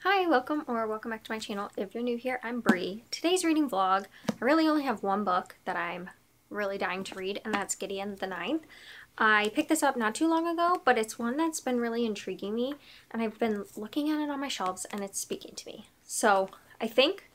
Hi, welcome back to my channel. If you're new here, I'm Bree. Today's reading vlog, I really only have one book that I'm really dying to read, and that's Gideon the Ninth. I picked this up not too long ago, but it's one that's been really intriguing me, and I've been looking at it on my shelves, and it's speaking to me. So I think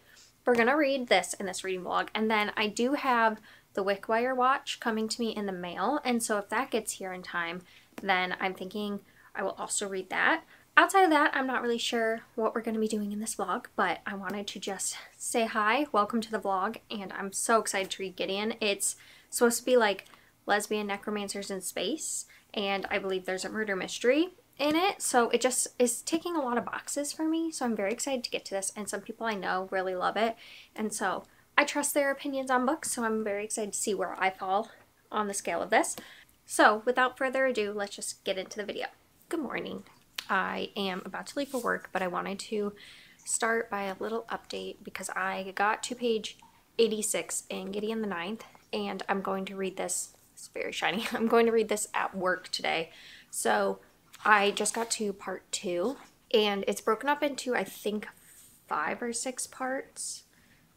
we're gonna read this in this reading vlog, and then I do have the Wickwire watch coming to me in the mail, and so if that gets here in time, then I'm thinking I will also read that. Outside of that, I'm not really sure what we're going to be doing in this vlog, but I wanted to just say hi, welcome to the vlog, and I'm so excited to read Gideon. It's supposed to be like lesbian necromancers in space, and I believe there's a murder mystery in it, so it just is ticking a lot of boxes for me, so I'm very excited to get to this, and some people I know really love it, and so I trust their opinions on books, so I'm very excited to see where I fall on the scale of this. So without further ado, let's just get into the video. Good morning. I am about to leave for work, but I wanted to start by a little update because I got to page 86 in Gideon the Ninth, and I'm going to read this. It's very shiny. I'm going to read this at work today. So I just got to part 2, and it's broken up into, I think, 5 or 6 parts.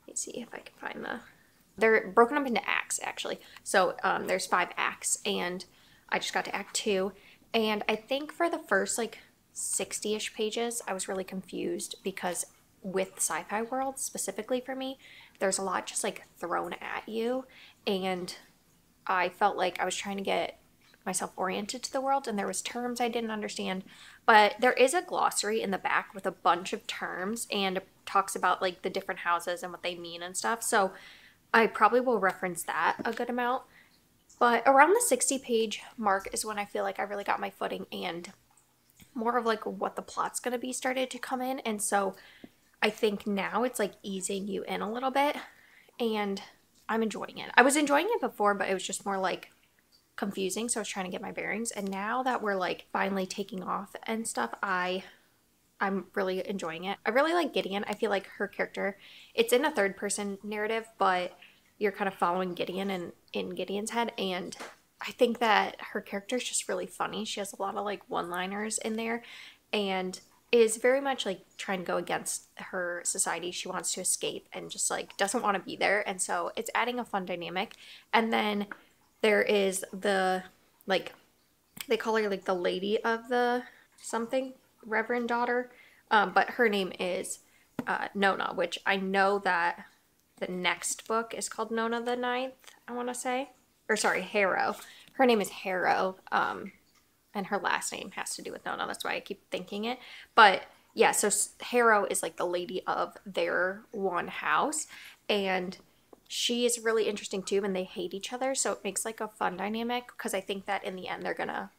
Let me see if I can find the... They're broken up into acts, actually. So there's 5 acts, and I just got to act 2. And I think for the first, like, 60-ish pages, I was really confused because with sci-fi world, specifically for me, there's a lot just like thrown at you, and I felt like I was trying to get myself oriented to the world, and there was terms I didn't understand, but there is a glossary in the back with a bunch of terms, and it talks about like the different houses and what they mean and stuff, so I probably will reference that a good amount. But around the 60-page mark is when I feel like I really got my footing, and more of like what the plot's going to be started to come in. And so I think now it's like easing you in a little bit, and I'm enjoying it. I was enjoying it before, but it was just more like confusing, so I was trying to get my bearings. And now that we're like finally taking off and stuff, I'm really enjoying it. I really like Gideon. I feel like her character, it's in a third person narrative, but you're kind of following Gideon and in Gideon's head, and I think that her character is just really funny. She has a lot of like one-liners in there, and is very much like trying to go against her society. She wants to escape and just like doesn't want to be there, and so it's adding a fun dynamic. And then there is the, like, they call her like the lady of the something, reverend daughter, but her name is Nona, which I know that the next book is called Nona the Ninth, I want to say. Or sorry, Harrow. Her name is Harrow, and her last name has to do with Nona. That's why I keep thinking it. But yeah, so Harrow is like the lady of their one house, and she is really interesting too, and they hate each other, so it makes like a fun dynamic, because I think that in the end they're gonna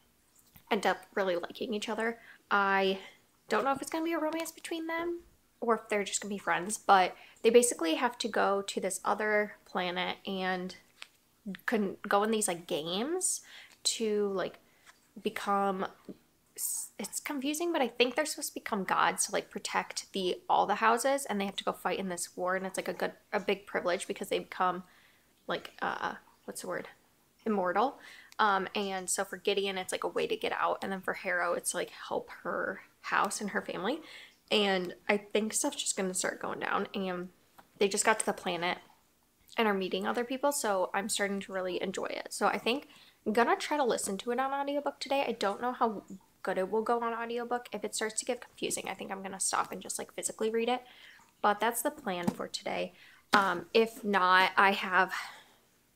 end up really liking each other. I don't know if it's gonna be a romance between them or if they're just gonna be friends, but they basically have to go to this other planet and can go in these like games to like become, it's confusing, but I think they're supposed to become gods to like protect all the houses, and they have to go fight in this war, and it's like a big privilege because they become like what's the word, immortal. And so for Gideon it's like a way to get out, and then for Harrow it's like help her house and her family. And I think stuff's just gonna start going down, and they just got to the planet and are meeting other people, so I'm starting to really enjoy it. So I think I'm gonna try to listen to it on audiobook today. I don't know how good it will go on audiobook. If it starts to get confusing, I think I'm gonna stop and just like physically read it, but that's the plan for today. If not, I have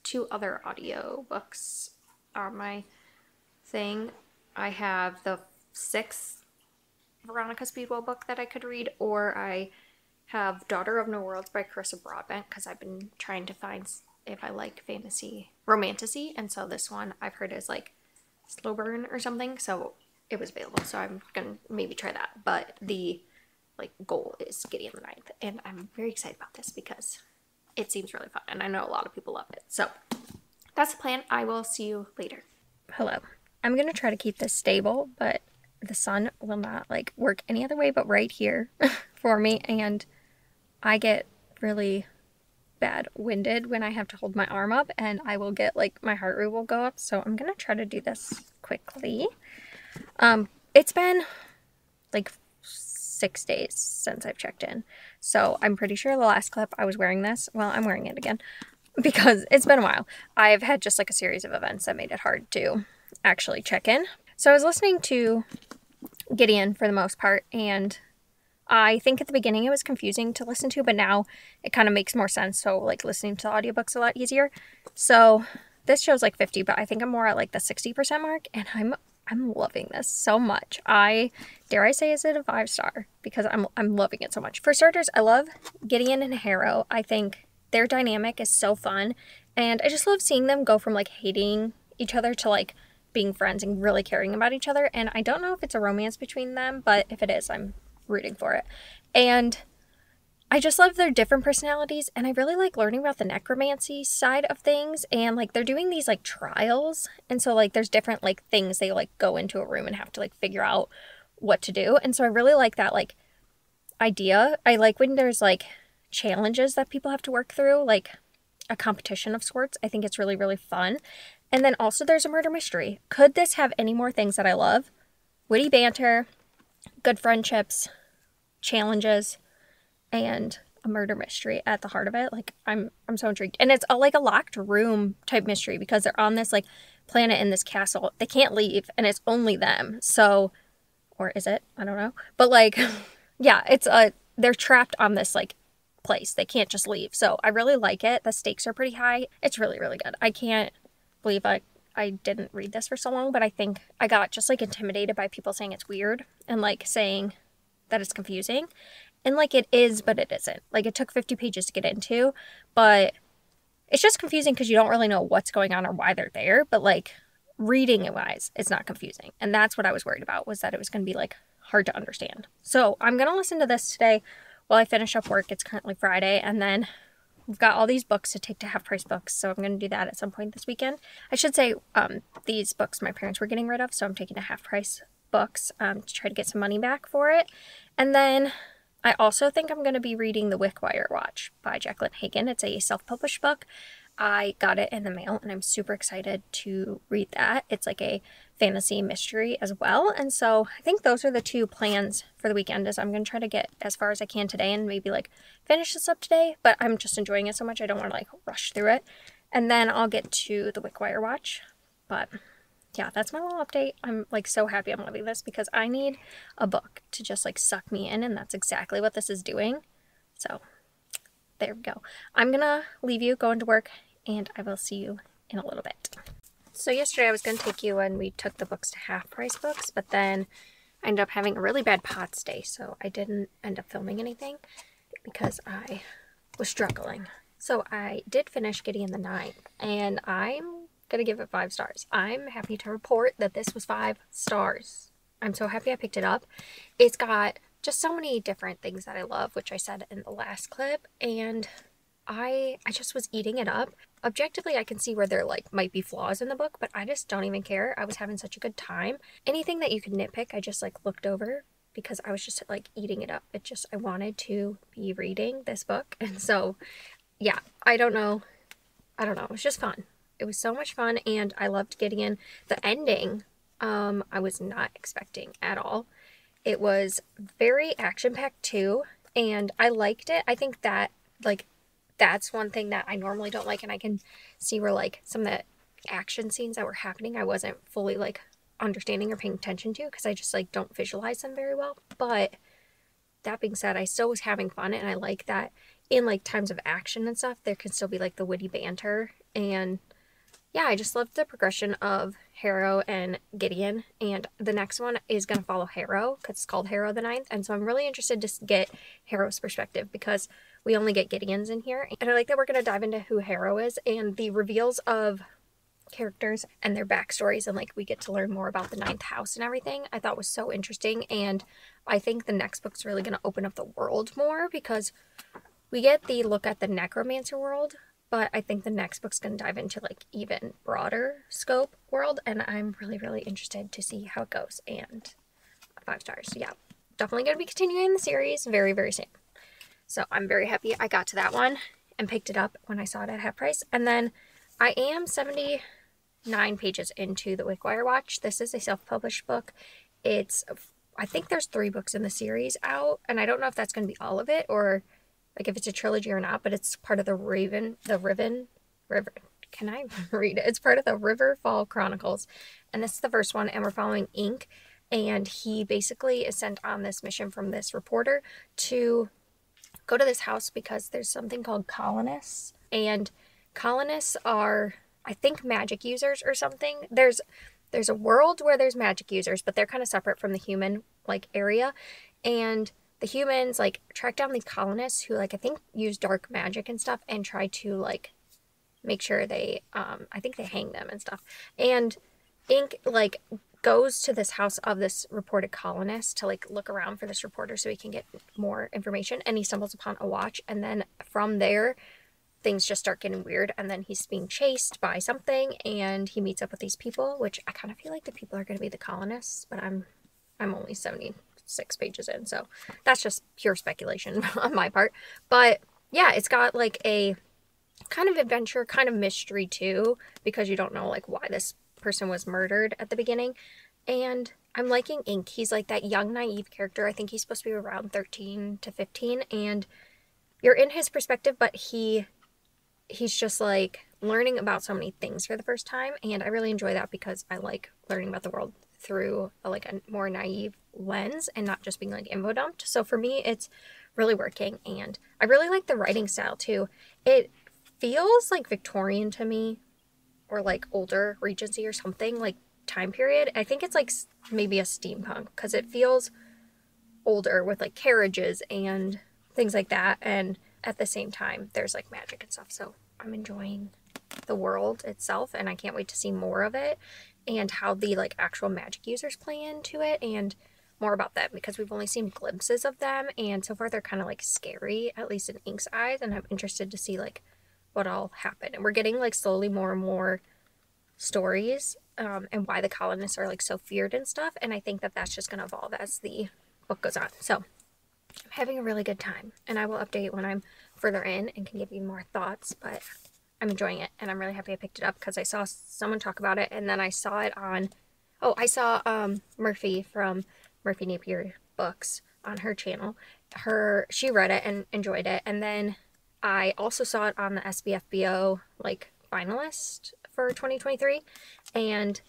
2 other audiobooks on my thing. I have the 6th Veronica Speedwell book that I could read, or I have Daughter of No Worlds by Carissa Broadbent, because I've been trying to find if I like fantasy romantasy, and so this one I've heard is like slow burn or something, so it was available, so I'm gonna maybe try that. But the like goal is Gideon the Ninth, and I'm very excited about this because it seems really fun, and I know a lot of people love it. So that's the plan. I will see you later. Hello. I'm gonna try to keep this stable, but the sun will not like work any other way but right here for me, and I get really bad winded when I have to hold my arm up, and I will get like my heart rate will go up, so I'm gonna try to do this quickly. It's been like 6 days since I've checked in. So I'm pretty sure the last clip I was wearing this. Well, I'm wearing it again because it's been a while. I've had just like a series of events that made it hard to actually check in. So I was listening to Gideon for the most part, and I think at the beginning it was confusing to listen to, but now it kind of makes more sense. So like listening to the audiobooks a lot easier. So this shows like 50, but I think I'm more at like the 60% mark, and I'm loving this so much. Dare I say, is it a 5-star? Because I'm loving it so much. For starters, I love Gideon and Harrow. I think their dynamic is so fun, and I just love seeing them go from like hating each other to like being friends and really caring about each other. And I don't know if it's a romance between them, but if it is, I'm rooting for it. And I just love their different personalities, and I really like learning about the necromancy side of things. And like they're doing these like trials, and so like there's different like things they like go into a room and have to like figure out what to do. And so I really like that like idea. I like when there's like challenges that people have to work through, like a competition of sorts. I think it's really, really fun. And then also there's a murder mystery. Could this have any more things that I love? Witty banter, good friendships, challenges, and a murder mystery at the heart of it. Like I'm so intrigued. And it's like a locked room type mystery because they're on this like planet in this castle. They can't leave, and it's only them. So, or is it? I don't know. But like, yeah, they're trapped on this like place. They can't just leave. So I really like it. The stakes are pretty high. It's really, really good. I can't believe I didn't read this for so long, but I think I got just like intimidated by people saying it's weird and like saying that it's confusing. And like it is, but it isn't. Like it took 50 pages to get into, but it's just confusing because you don't really know what's going on or why they're there. But like reading it wise, it's not confusing. And that's what I was worried about, was that it was going to be like hard to understand. So I'm going to listen to this today while I finish up work. It's currently Friday, and then we've got all these books to take to Half Price Books, so I'm going to do that at some point this weekend. I should say these books my parents were getting rid of, so I'm taking to Half Price Books to try to get some money back for it. And then I also think I'm going to be reading The Wickwire Watch by Jacqueline Hagan. It's a self-published book. I got it in the mail, and I'm super excited to read that. It's like a fantasy mystery as well. And so I think those are the two plans for the weekend, is I'm going to try to get as far as I can today and maybe like finish this up today. But I'm just enjoying it so much, I don't want to like rush through it. And then I'll get to The Wickwire Watch. But yeah, that's my little update. I'm like so happy I'm loving this because I need a book to just like suck me in, and that's exactly what this is doing. So there we go. I'm gonna leave you, go into work, and I will see you in a little bit. So yesterday I was going to take you and we took the books to Half Price Books, but then I ended up having a really bad POTS day, so I didn't end up filming anything because I was struggling. So I did finish Gideon the Ninth, and I'm going to give it 5 stars. I'm happy to report that this was 5 stars. I'm so happy I picked it up. It's got just so many different things that I love, which I said in the last clip, and I just was eating it up. Objectively, I can see where there like might be flaws in the book, but I just don't even care. I was having such a good time. Anything that you could nitpick, I just like looked over because I was just like eating it up. I wanted to be reading this book. And so, yeah, I don't know. It was just fun. It was so much fun, and I loved Gideon. The ending, I was not expecting at all. It was very action-packed too, and I liked it. I think that like that's one thing that I normally don't like, and I can see where like some of the action scenes that were happening I wasn't fully like understanding or paying attention to because I just like don't visualize them very well. But that being said, I still was having fun, and I like that in like times of action and stuff there can still be like the witty banter. And yeah, I just loved the progression of Harrow and Gideon, and the next one is going to follow Harrow because it's called Harrow the Ninth, and so I'm really interested to get Harrow's perspective because we only get Gideon's in here. And I like that we're going to dive into who Harrow is and the reveals of characters and their backstories, and like we get to learn more about the 9th house and everything. I thought was so interesting, and I think the next book's really going to open up the world more because we get the look at the necromancer world, but I think the next book's going to dive into like even broader scope world, and I'm really, really interested to see how it goes. And 5 stars. So yeah, definitely going to be continuing the series very, very soon. So I'm very happy I got to that one and picked it up when I saw it at half price. And then I am 79 pages into The Wickwire Watch. This is a self-published book. It's I think there's 3 books in the series out, and I don't know if that's going to be all of it or like if it's a trilogy or not, but it's part of the River. Can I read it? It's part of the Riverfall Chronicles, and this is the first one, and we're following Ink, and he basically is sent on this mission from this reporter to go to this house because there's something called colonists, and colonists are, I think, magic users or something. There's a world where there's magic users, but they're kind of separate from the human like area, and the humans like track down these colonists who like I think use dark magic and stuff and try to like make sure they I think they hang them and stuff. And Ink like goes to this house of this reported colonist to like look around for this reporter so he can get more information, and he stumbles upon a watch, and then from there things just start getting weird, and then he's being chased by something, and he meets up with these people, which I kind of feel like the people are going to be the colonists, but I'm only 76 pages in, so that's just pure speculation on my part. But yeah, it's got like a kind of adventure, kind of mystery too, because you don't know like why this person was murdered at the beginning. And I'm liking Ink. He's like that young naive character. I think he's supposed to be around 13 to 15, and you're in his perspective, but he's just like learning about so many things for the first time, and I really enjoy that because I like learning about the world through like a more naive lens and not just being like info dumped. So for me it's really working, and I really like the writing style too. It feels like Victorian to me, or like older Regency or something, like time period. I think it's like maybe a steampunk because it feels older with like carriages and things like that, and at the same time there's like magic and stuff. So I'm enjoying the world itself, and I can't wait to see more of it and how the like actual magic users play into it and more about them, because we've only seen glimpses of them, and so far they're kind of like scary, at least in Ink's eyes, and I'm interested to see like what all happened. And we're getting like slowly more and more stories and why the colonists are like so feared and stuff, and I think that that's just going to evolve as the book goes on. So I'm having a really good time, and I will update when I'm further in and can give you more thoughts, but I'm enjoying it, and I'm really happy I picked it up because I saw someone talk about it, and then I saw it on, I saw Merphy from Merphy Napier Books on her channel. She read it and enjoyed it, and then I also saw it on the SBFBO like finalist for 2023, and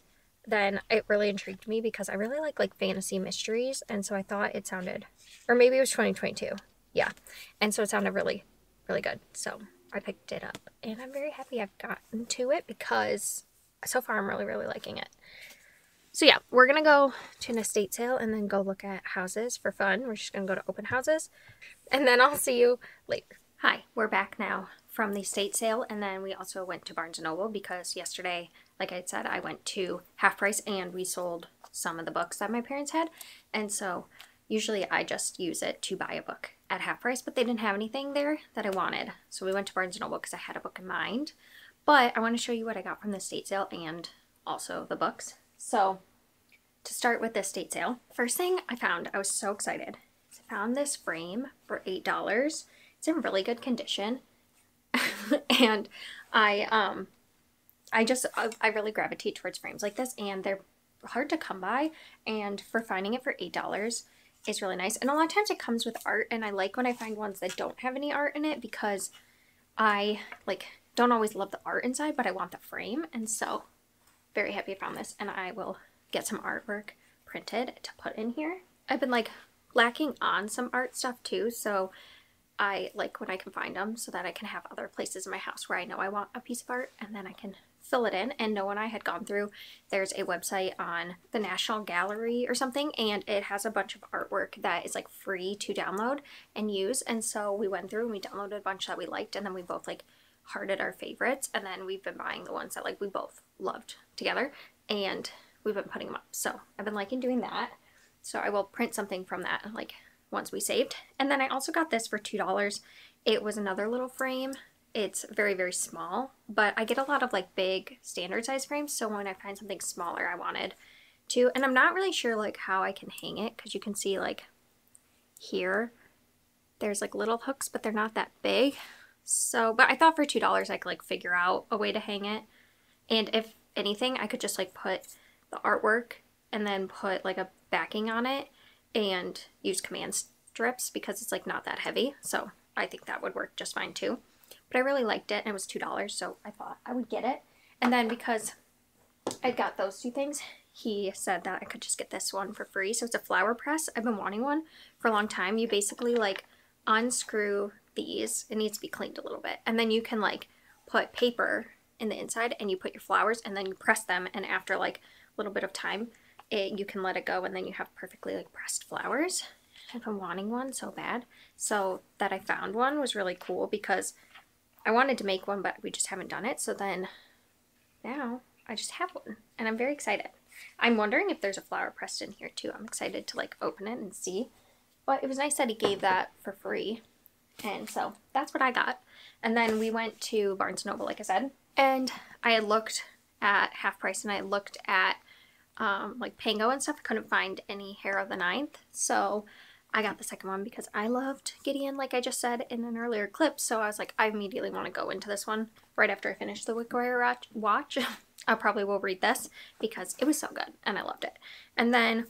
then it really intrigued me because I really like fantasy mysteries, and so I thought it sounded, or maybe it was 2022, yeah, and so it sounded really, really good, so I picked it up, and I'm very happy I've gotten to it because so far I'm really, really liking it. So yeah, we're gonna go to an estate sale and then go look at houses for fun. We're just gonna go to open houses, and then I'll see you later. Hi, we're back now from the estate sale, and then we also went to Barnes & Noble because yesterday, like I said, I went to Half Price and we sold some of the books that my parents had, and so usually I just use it to buy a book at Half Price, but they didn't have anything there that I wanted, so we went to Barnes & Noble because I had a book in mind. But I want to show you what I got from the estate sale and also the books. So to start with the estate sale, first thing I found, I was so excited. I found this frame for $8. It's in really good condition, and I really gravitate towards frames like this, and they're hard to come by, and for finding it for $8 is really nice. And a lot of times it comes with art, and I like when I find ones that don't have any art in it because I like don't always love the art inside, but I want the frame, and so very happy I found this, and I will get some artwork printed to put in here. I've been like lacking on some art stuff too, so I like when I can find them so that I can have other places in my house where I know I want a piece of art, and then I can fill it in. And Noah and I had gone through, there's a website on the National Gallery or something, and it has a bunch of artwork that is like free to download and use, and so we went through and we downloaded a bunch that we liked, and then we both like hearted our favorites, and then we've been buying the ones that like we both loved together, and we've been putting them up. So I've been liking doing that, so I will print something from that like once we saved. And then I also got this for $2. It was another little frame. It's very, very small, but I get a lot of like big standard size frames, so when I find something smaller I wanted to. And I'm not really sure like how I can hang it, because you can see like here there's like little hooks, but they're not that big. So, but I thought for $2 I could like figure out a way to hang it, and if anything I could just like put the artwork and then put like a backing on it, and use command strips because it's like not that heavy. So I think that would work just fine too. But I really liked it and it was $2, so I thought I would get it. And then because I got those two things, he said that I could just get this one for free. So it's a flower press. I've been wanting one for a long time. You basically like unscrew these. It needs to be cleaned a little bit. And then you can like put paper in the inside and you put your flowers and then you press them, and after like a little bit of time you can let it go and then you have perfectly like pressed flowers. I've been wanting one so bad. So that I found one was really cool because I wanted to make one but we just haven't done it. So then now I just have one and I'm very excited. I'm wondering if there's a flower pressed in here too. I'm excited to like open it and see. But it was nice that he gave that for free. And so that's what I got. And then we went to Barnes & Noble, like I said. And I had looked at half price and I had looked at like Pango and stuff. I couldn't find any Hair of the Ninth. So I got the second one because I loved Gideon, like I just said in an earlier clip. So I was like, I immediately want to go into this one right after I finish the Wickwire watch. I probably will read this because it was so good and I loved it. And then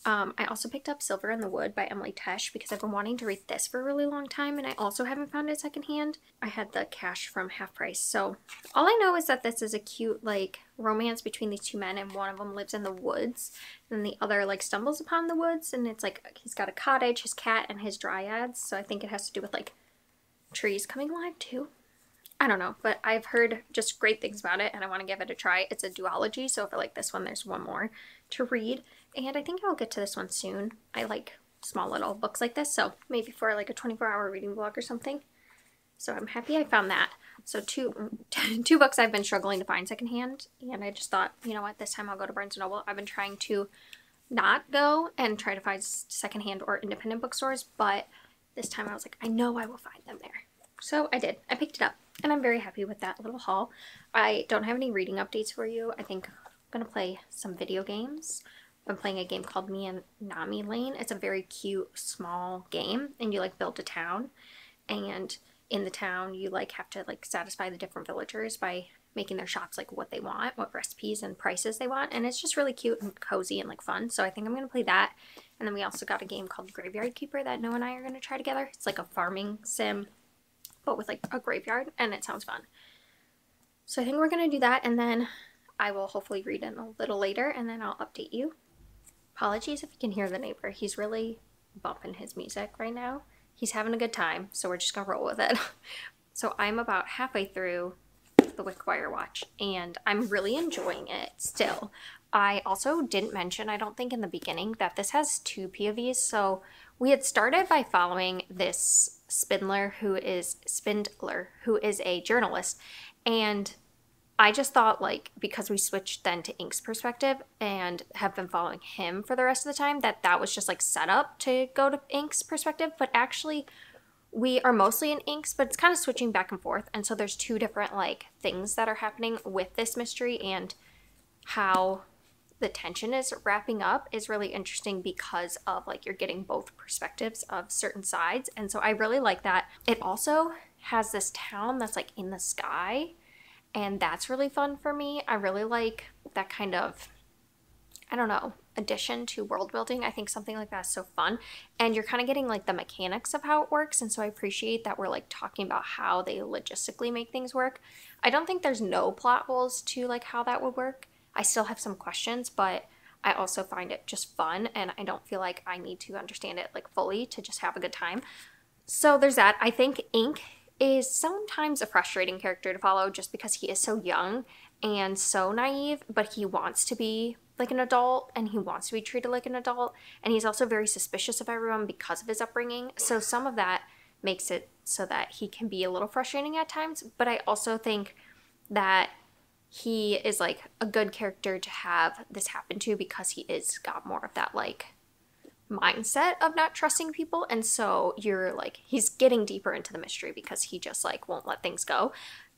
I also picked up Silver in the Wood by Emily Tesh because I've been wanting to read this for a really long time and I also haven't found it secondhand. I had the cash from half price. So all I know is that this is a cute like romance between these two men, and one of them lives in the woods and the other like stumbles upon the woods, and it's like he's got a cottage, his cat, and his dryads. So I think it has to do with like trees coming alive too. I don't know, but I've heard just great things about it and I want to give it a try. It's a duology, so for like this one, there's one more to read. And I think I'll get to this one soon. I like small little books like this, so maybe for like a 24-hour reading vlog or something. So I'm happy I found that. So two books I've been struggling to find secondhand, and I just thought, you know what, this time I'll go to Barnes & Noble. I've been trying to not go and try to find secondhand or independent bookstores, but this time I was like, I know I will find them there. So I did. I picked it up, and I'm very happy with that little haul. I don't have any reading updates for you. I think I'm going to play some video games. I'm playing a game called Me and Nami Lane. It's a very cute, small game, and you like build a town, and in the town you like have to like satisfy the different villagers by making their shops like what they want, what recipes and prices they want, and it's just really cute and cozy and like fun. So I think I'm going to play that. And then we also got a game called Graveyard Keeper that Noah and I are going to try together. It's like a farming sim, but with like a graveyard, and it sounds fun. So I think we're going to do that, and then I will hopefully read it a little later, and then I'll update you. Apologies if you can hear the neighbor. He's really bumping his music right now. He's having a good time, so we're just going to roll with it. So I'm about halfway through the Wickwire watch, and I'm really enjoying it still. I also didn't mention, I don't think in the beginning, that this has two POVs. So we had started by following this Spindler, who is a journalist, and I just thought, like, because we switched then to Ink's perspective and have been following him for the rest of the time, that was just like set up to go to Ink's perspective. But actually we are mostly in Ink's, but it's kind of switching back and forth. And so there's two different like things that are happening with this mystery, and how the tension is wrapping up is really interesting because of like you're getting both perspectives of certain sides. And so I really like that. It also has this town that's like in the sky, and that's really fun for me. I really like that kind of, I don't know, addition to world building. I think something like that is so fun. And you're kind of getting like the mechanics of how it works. And so I appreciate that we're like talking about how they logistically make things work. I don't think there's no plot holes to like how that would work. I still have some questions, but I also find it just fun. And I don't feel like I need to understand it like fully to just have a good time. So there's that. I think Ink is sometimes a frustrating character to follow just because he is so young and so naive, but he wants to be like an adult and he wants to be treated like an adult, and he's also very suspicious of everyone because of his upbringing. So some of that makes it so that he can be a little frustrating at times, but I also think that he is like a good character to have this happen to because he is got more of that like mindset of not trusting people, and so you're like he's getting deeper into the mystery because he just like won't let things go.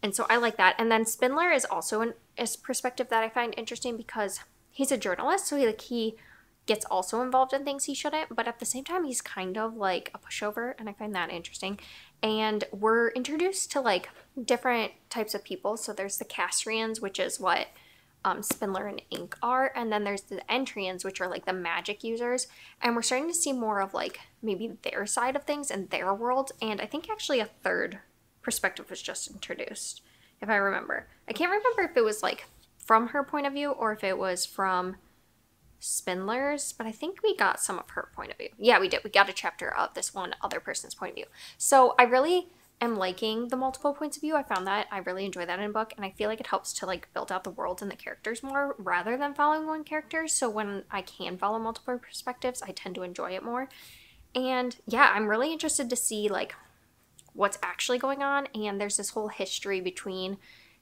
And so I like that. And then Spindler is also a perspective that I find interesting because he's a journalist, so he gets also involved in things he shouldn't, but at the same time he's kind of like a pushover, and I find that interesting. And we're introduced to like different types of people. So there's the Castrians, which is what Spindler and Ink are, and then there's the Entrians, which are like the magic users, and we're starting to see more of like maybe their side of things and their world, and I think actually a third perspective was just introduced, if I remember. I can't remember if it was like from her point of view or if it was from Spindler's, but I think we got some of her point of view. Yeah, we did. We got a chapter of this one other person's point of view. So I really am liking the multiple points of view. I found that I really enjoy that in a book, and I feel like it helps to like build out the world and the characters more rather than following one character. So when I can follow multiple perspectives, I tend to enjoy it more. And yeah, I'm really interested to see like what's actually going on. And there's this whole history between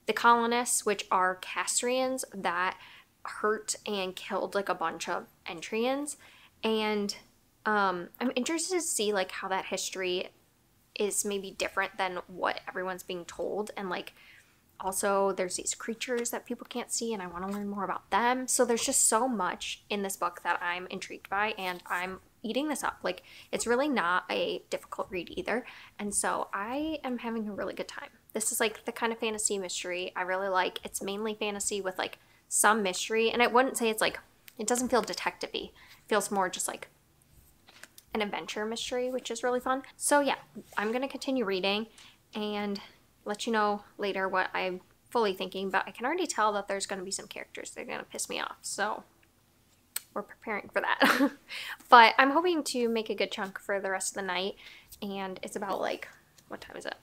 the colonists, which are Castrians that hurt and killed like a bunch of Entrians, and I'm interested to see like how that history is maybe different than what everyone's being told, and like also there's these creatures that people can't see and I want to learn more about them. So there's just so much in this book that I'm intrigued by, and I'm eating this up. Like, it's really not a difficult read either, and so I am having a really good time. This is like the kind of fantasy mystery I really like. It's mainly fantasy with like some mystery, and I wouldn't say it's like, it doesn't feel detective-y. It feels more just like an adventure mystery, which is really fun. So yeah, I'm gonna continue reading and let you know later what I'm fully thinking, but I can already tell that there's gonna be some characters that are gonna piss me off, so we're preparing for that. But I'm hoping to make a good chunk for the rest of the night, and it's about like, what time is it?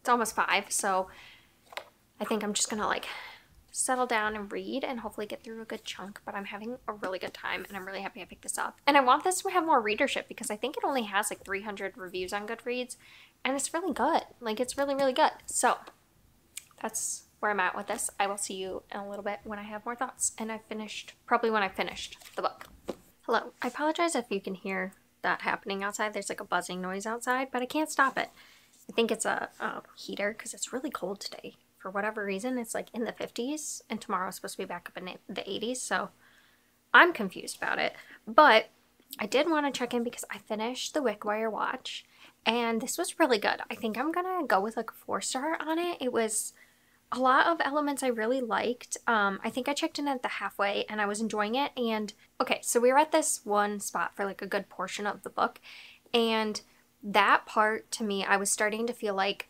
It's almost 5, so I think I'm just gonna like settle down and read and hopefully get through a good chunk, but I'm having a really good time and I'm really happy I picked this up. And I want this to have more readership because I think it only has like 300 reviews on Goodreads, and it's really good. Like, it's really, really good. So that's where I'm at with this. I will see you in a little bit when I have more thoughts, and probably when I finished the book. Hello. I apologize if you can hear that happening outside. There's like a buzzing noise outside, but I can't stop it. I think it's a heater because it's really cold today. For whatever reason, it's like in the 50s, and tomorrow's supposed to be back up in the 80s, so I'm confused about it. But I did want to check in because I finished the Wickwire Watch, and this was really good. I think I'm gonna go with like a 4-star on it. It was a lot of elements I really liked. I think I checked in at the halfway, and I was enjoying it. And okay, so we were at this one spot for like a good portion of the book, and that part to me, I was starting to feel like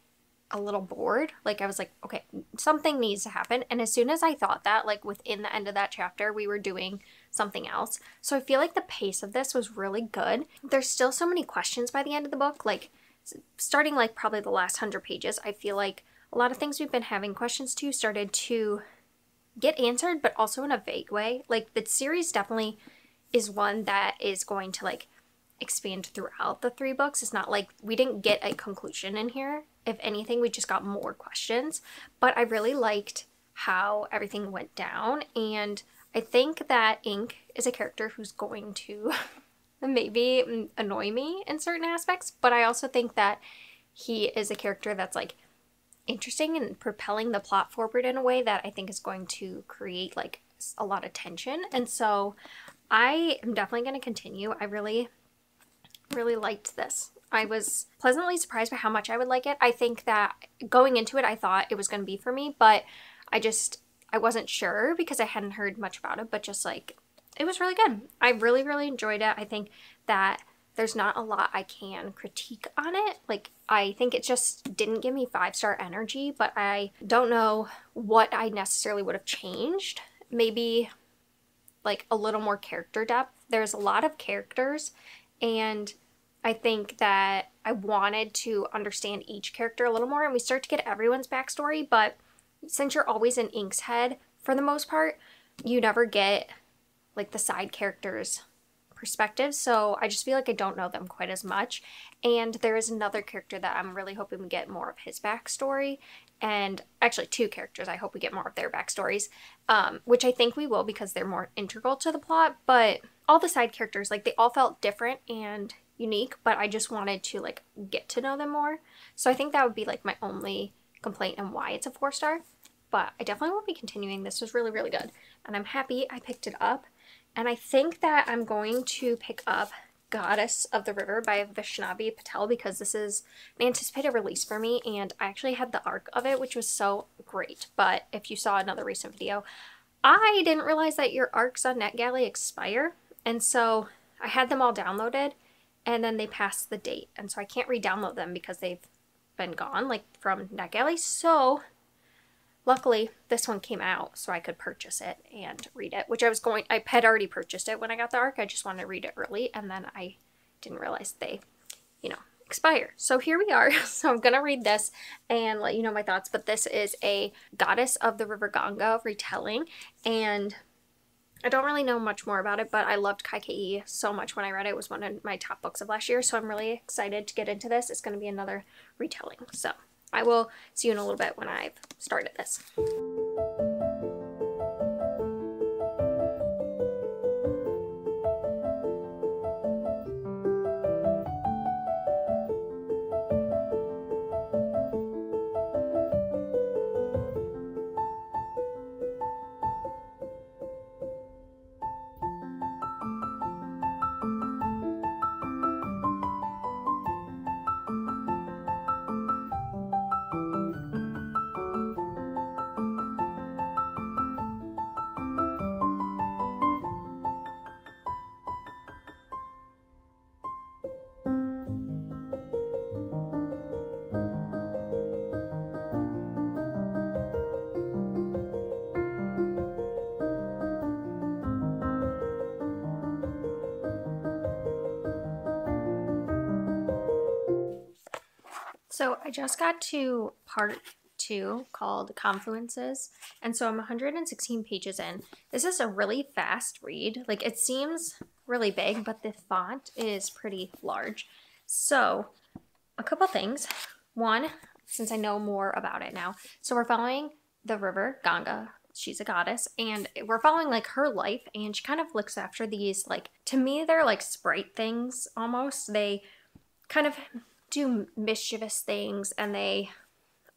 a little bored. Like, I was like, okay, something needs to happen. And as soon as I thought that, like within the end of that chapter, we were doing something else. So I feel like the pace of this was really good. There's still so many questions by the end of the book. Like, starting like probably the last 100 pages, I feel like a lot of things we've been having questions to started to get answered, but also in a vague way. Like, the series definitely is one that is going to like expand throughout the 3 books. It's not like we didn't get a conclusion in here. If anything, we just got more questions. But I really liked how everything went down, and I think that Ink is a character who's going to maybe annoy me in certain aspects, but I also think that he is a character that's like interesting and propelling the plot forward in a way that I think is going to create like a lot of tension. And so I am definitely going to continue. I really liked this. I was pleasantly surprised by how much I would like it. I think that going into it, I thought it was going to be for me, but I wasn't sure because I hadn't heard much about it, but just like, it was really good. I really enjoyed it. I think that there's not a lot I can critique on it. Like, I think it just didn't give me 5-star energy, but I don't know what I necessarily would have changed. Maybe like a little more character depth. There's a lot of characters, and I think that I wanted to understand each character a little more, and we start to get everyone's backstory, but since you're always in Ink's head, for the most part, you never get like the side characters' perspective, so I just feel like I don't know them quite as much. And there is another character that I'm really hoping we get more of his backstory, and actually 2 characters I hope we get more of their backstories, which I think we will because they're more integral to the plot. But all the side characters, like, they all felt different and unique, but I just wanted to like get to know them more. So I think that would be like my only complaint and why it's a 4-star. But I definitely will be continuing. This was really good, and I'm happy I picked it up. And I think that I'm going to pick up Goddess of the River by Vaishnavi Patel because this is an anticipated release for me, and I actually had the arc of it, which was so great. But if you saw another recent video, I didn't realize that your arcs on NetGalley expire, and so I had them all downloaded, and then they passed the date, and so I can't re-download them because they've been gone, like from NetGalley. So luckily this one came out so I could purchase it and read it, which I had already purchased it when I got the arc. I just wanted to read it early, and then I didn't realize they, expire. So here we are. So I'm gonna read this and let you know my thoughts, but this is a Goddess of the River Ganga retelling, and I don't really know much more about it, but I loved Kaike'i so much when I read it. It was one of my top books of last year, so I'm really excited to get into this. It's going to be another retelling. So I will see you in a little bit when I've started this. So I just got to part 2 called Confluences, and so I'm 116 pages in. This is a really fast read. Like, it seems really big, but the font is pretty large. So a couple things. One, since I know more about it now, so we're following the river Ganga. She's a goddess, and we're following like her life, and she kind of looks after these, like, to me they're like sprite things almost. They kind of do mischievous things, and they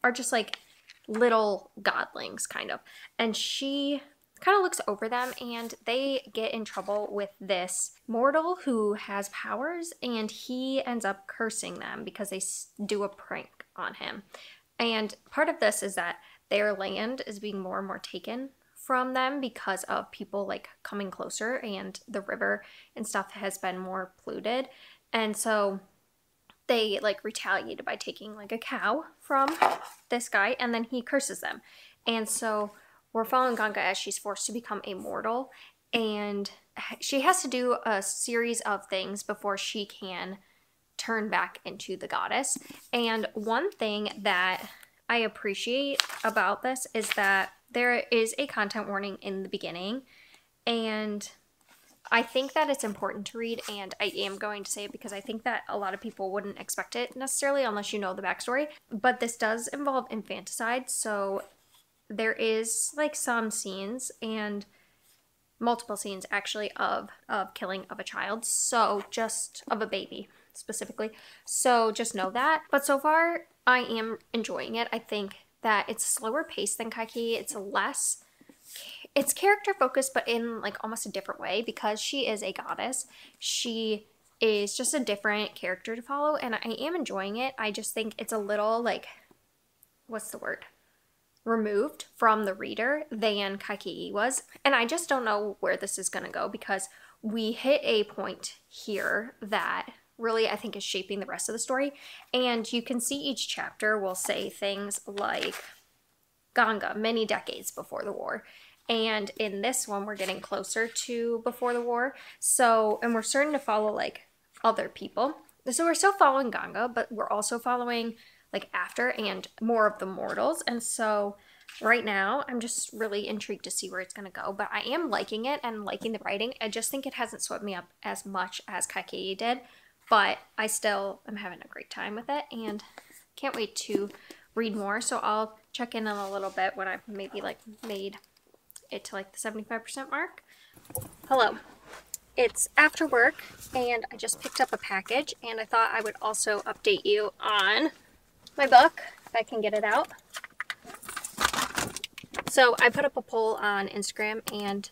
are just like little godlings kind of, and she kind of looks over them, and they get in trouble with this mortal who has powers, and he ends up cursing them because they do a prank on him. And part of this is that their land is being more and more taken from them because of people like coming closer, and the river and stuff has been more polluted, and so they like retaliated by taking like a cow from this guy, and then he curses them. And so we're following Ganga as she's forced to become a mortal, and she has to do a series of things before she can turn back into the goddess. And one thing that I appreciate about this is that there is a content warning in the beginning, and I think that it's important to read, and I am going to say it because I think that a lot of people wouldn't expect it necessarily unless you know the backstory. But this does involve infanticide, so there is like some scenes, and multiple scenes actually, of killing of a child, so just of a baby specifically. So just know that. But so far I am enjoying it. I think that it's slower paced than Kaike'i. It's character focused, but in like almost a different way, because she is a goddess. She is just a different character to follow, and I am enjoying it. I just think it's a little like, what's the word? Removed from the reader than Kaike'i was. And I just don't know where this is going to go, because we hit a point here that really I think is shaping the rest of the story. And you can see each chapter will say things like Ganga many decades before the war. And in this one, we're getting closer to before the war. So, and we're starting to follow like other people. So we're still following Ganga, but we're also following like after and more of the mortals. And so right now, I'm just really intrigued to see where it's going to go. But I am liking it and liking the writing. I just think it hasn't swept me up as much as Kaike'i did. But I still am having a great time with it, and can't wait to read more. So I'll check in a little bit when I've maybe like made it to like the 75% mark. Hello. It's after work, and I just picked up a package, and I thought I would also update you on my book, if I can get it out. So I put up a poll on Instagram, and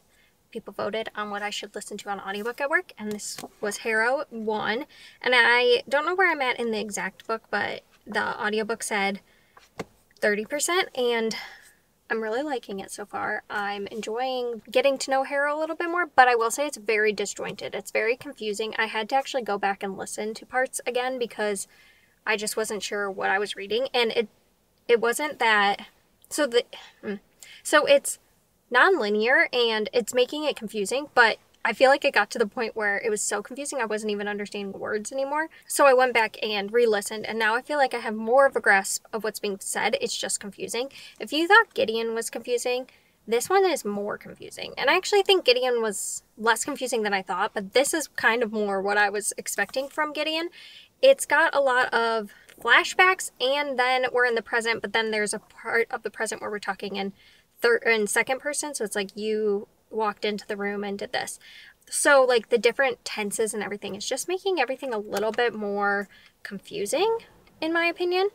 people voted on what I should listen to on audiobook at work, and this was Harrow won. And I don't know where I'm at in the exact book, but the audiobook said 30%, and I'm really liking it so far. I'm enjoying getting to know Harrow a little bit more, but I will say it's very disjointed. It's very confusing. I had to actually go back and listen to parts again because I just wasn't sure what I was reading, and it wasn't that. So it's non-linear and it's making it confusing, but I feel like it got to the point where it was so confusing I wasn't even understanding the words anymore. So I went back and re-listened, and now I feel like I have more of a grasp of what's being said. It's just confusing. If you thought Gideon was confusing, this one is more confusing. And I actually think Gideon was less confusing than I thought, but this is kind of more what I was expecting from Gideon. It's got a lot of flashbacks, and then we're in the present, but then there's a part of the present where we're talking in second person, so it's like you walked into the room and did this. So like the different tenses and everything is just making everything a little bit more confusing in my opinion,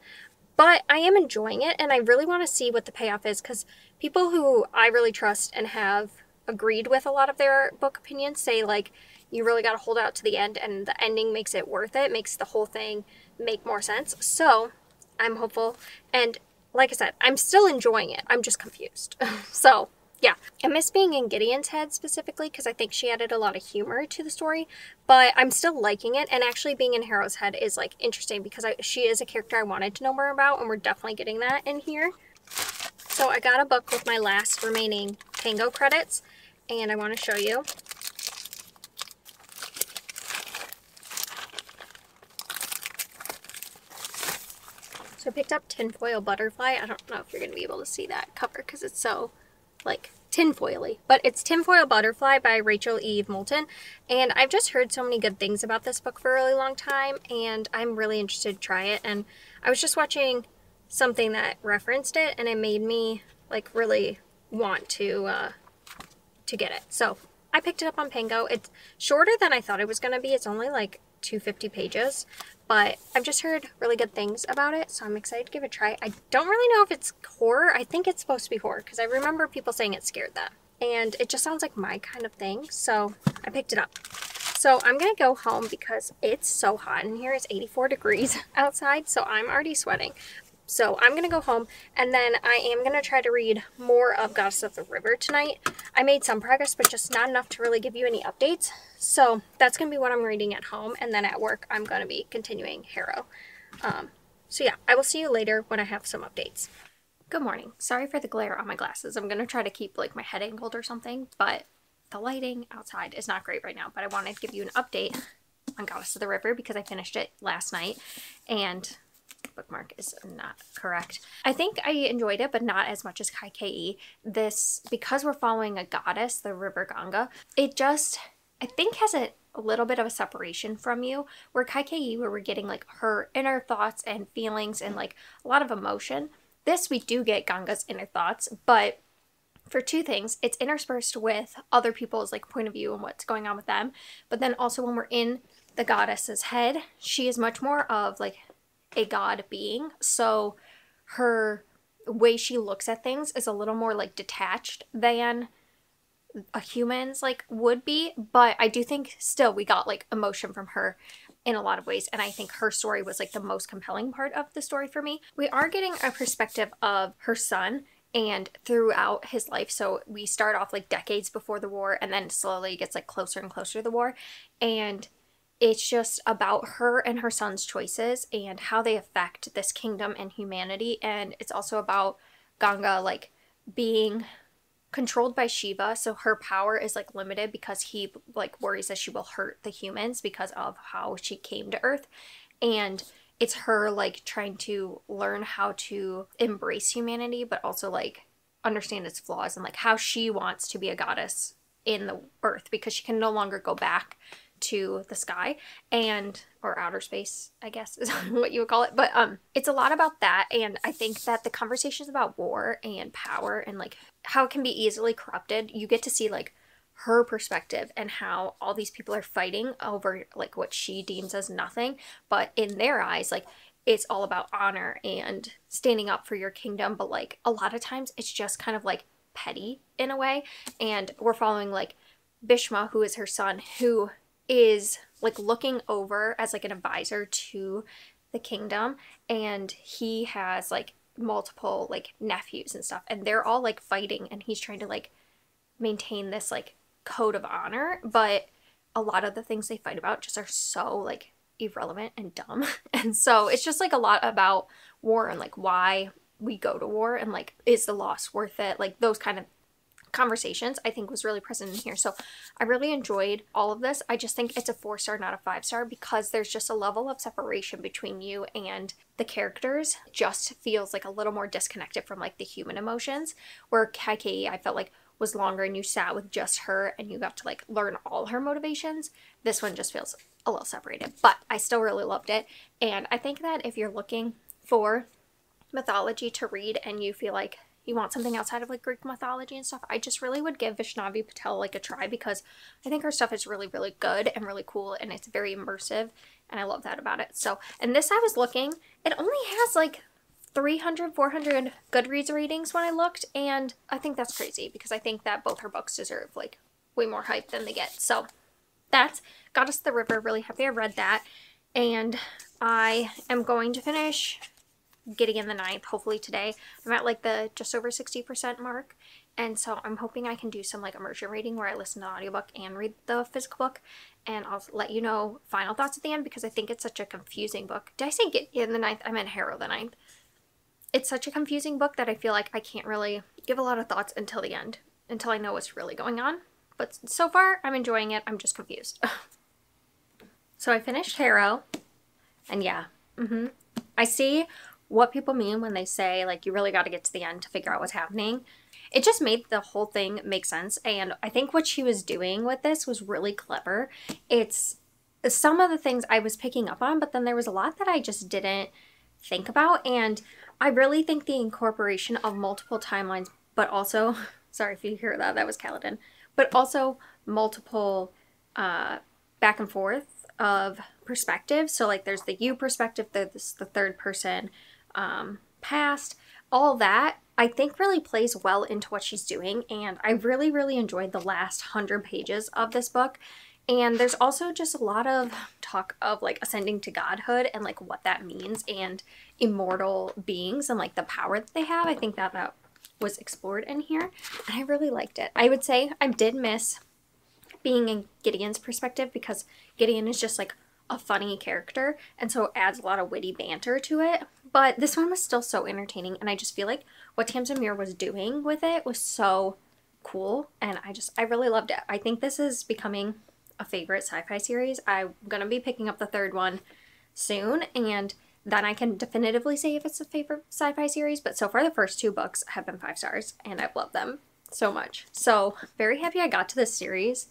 but I am enjoying it, and I really want to see what the payoff is, because people who I really trust and have agreed with a lot of their book opinions say like you really got to hold out to the end, and the ending makes it worth it, makes the whole thing make more sense. So I'm hopeful, and like I said, I'm still enjoying it. I'm just confused. So yeah, I miss being in Gideon's head specifically because I think she added a lot of humor to the story, but I'm still liking it. And actually being in Harrow's head is like interesting because she is a character I wanted to know more about, and we're definitely getting that in here. So I got a book with my last remaining Tango credits, and I want to show you. So I picked up Tinfoil Butterfly. I don't know if you're going to be able to see that cover because it's so, like, tinfoily. But it's Tinfoil Butterfly by Rachel Eve Moulton. And I've just heard so many good things about this book for a really long time, and I'm really interested to try it. And I was just watching something that referenced it, and it made me, like, really want to get it. So I picked it up on Pango. It's shorter than I thought it was going to be. It's only, like, 250 pages. But I've just heard really good things about it, so I'm excited to give it a try. I don't really know if it's horror. I think it's supposed to be horror, because I remember people saying it scared them. And it just sounds like my kind of thing, so I picked it up. So I'm going to go home because it's so hot in here. It's 84 degrees outside, so I'm already sweating. So I'm going to go home, and then I am going to try to read more of Goddess of the River tonight. I made some progress, but just not enough to really give you any updates. So that's going to be what I'm reading at home, and then at work I'm going to be continuing Harrow. So yeah, I will see you later when I have some updates. Good morning. Sorry for the glare on my glasses. I'm going to try to keep like my head angled or something, but the lighting outside is not great right now. But I wanted to give you an update on Goddess of the River because I finished it last night, and bookmark is not correct. I think I enjoyed it, but not as much as Kaikeyi. This, because we're following a goddess, the River Ganga, it just, I think, has a little bit of a separation from you, where Kaikeyi, where we're getting like her inner thoughts and feelings and like a lot of emotion. This, we do get Ganga's inner thoughts, but for two things, it's interspersed with other people's like point of view and what's going on with them. But then also when we're in the goddess's head, she is much more of like a god being, so her way she looks at things is a little more like detached than a human's like would be. But I do think still we got like emotion from her in a lot of ways, and I think her story was like the most compelling part of the story for me. We are getting a perspective of her son and throughout his life. So we start off like decades before the war, and then slowly it gets like closer and closer to the war, and it's just about her and her son's choices and how they affect this kingdom and humanity. And it's also about Ganga like being controlled by Shiva, so her power is like limited because he like worries that she will hurt the humans because of how she came to Earth. And it's her like trying to learn how to embrace humanity, but also like understand its flaws and like how she wants to be a goddess in the Earth, because she can no longer go back to the sky and or outer space, I guess is what you would call it. But it's a lot about that, and I think that the conversations about war and power and like how it can be easily corrupted, you get to see like her perspective and how all these people are fighting over like what she deems as nothing, but in their eyes like it's all about honor and standing up for your kingdom. But like a lot of times it's just kind of like petty in a way. And we're following like Bhishma, who is her son, who is like looking over as like an advisor to the kingdom, and he has like multiple like nephews and stuff, and they're all like fighting, and he's trying to like maintain this like code of honor, but a lot of the things they fight about just are so like irrelevant and dumb. And so it's just like a lot about war and like why we go to war and like is the loss worth it, like those kind of conversations I think was really present in here. So I really enjoyed all of this. I just think it's a 4-star, not a 5-star, because there's just a level of separation between you and the characters. It just feels like a little more disconnected from like the human emotions, where Kaikeyi I felt like was longer and you sat with just her and you got to like learn all her motivations. This one just feels a little separated, but I still really loved it. And I think that if you're looking for mythology to read and you feel like you want something outside of like Greek mythology and stuff, I just really would give Vaishnavi Patel like a try, because I think her stuff is really, really good and really cool, and it's very immersive, and I love that about it. So, and this I was looking, it only has like 300, 400 Goodreads ratings when I looked, and I think that's crazy because I think that both her books deserve like way more hype than they get. So that's Goddess of the River. Really happy I read that, and I am going to finish Gideon the Ninth hopefully today. I'm at like the just over 60% mark, and so I'm hoping I can do some like immersion reading where I listen to the audiobook and read the physical book, and I'll let you know final thoughts at the end because I think it's such a confusing book. Did I say Gideon the Ninth? I meant Harrow the Ninth. It's such a confusing book that I feel like I can't really give a lot of thoughts until the end, until I know what's really going on. But so far I'm enjoying it. I'm just confused. So I finished Harrow, and yeah, I see what people mean when they say like you really got to get to the end to figure out what's happening. It just made the whole thing make sense, and I think what she was doing with this was really clever. It's some of the things I was picking up on, but then there was a lot that I just didn't think about, and I really think the incorporation of multiple timelines, but also, sorry if you hear that, that was Kaladin, but also multiple back and forth of perspectives. So like there's the you perspective, there's the third person past, all that I think really plays well into what she's doing, and I really, really enjoyed the last 100 pages of this book. And there's also just a lot of talk of like ascending to godhood and like what that means, and immortal beings and like the power that they have. I think that that was explored in here, and I really liked it. I would say I did miss being in Gideon's perspective, because Gideon is just like a funny character, and so it adds a lot of witty banter to it. But this one was still so entertaining, and I just feel like what Tamsin Muir was doing with it was so cool, and I really loved it. I think this is becoming a favorite sci-fi series. I'm gonna be picking up the third one soon, and then I can definitively say if it's a favorite sci-fi series. But so far the first 2 books have been 5 stars, and I've loved them so much. So very happy I got to this series.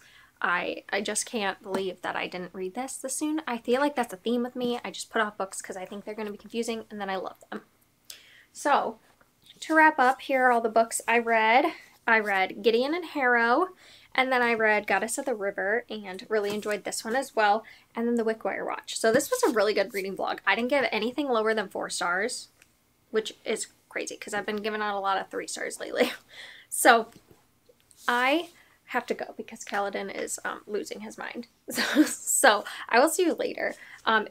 I just can't believe that I didn't read this soon. I feel like that's a theme with me. I just put off books because I think they're going to be confusing, and then I love them. So to wrap up, here are all the books I read. I read Gideon and Harrow, and then I read Goddess of the River and really enjoyed this one as well, and then the Wickwire Watch. So this was a really good reading vlog. I didn't give anything lower than 4 stars, which is crazy because I've been giving out a lot of 3 stars lately. So I have to go because Kaladin is losing his mind. So I will see you later.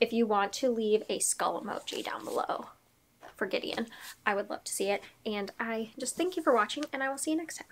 If you want to leave a skull emoji down below for Gideon, I would love to see it. And I just thank you for watching, and I will see you next time.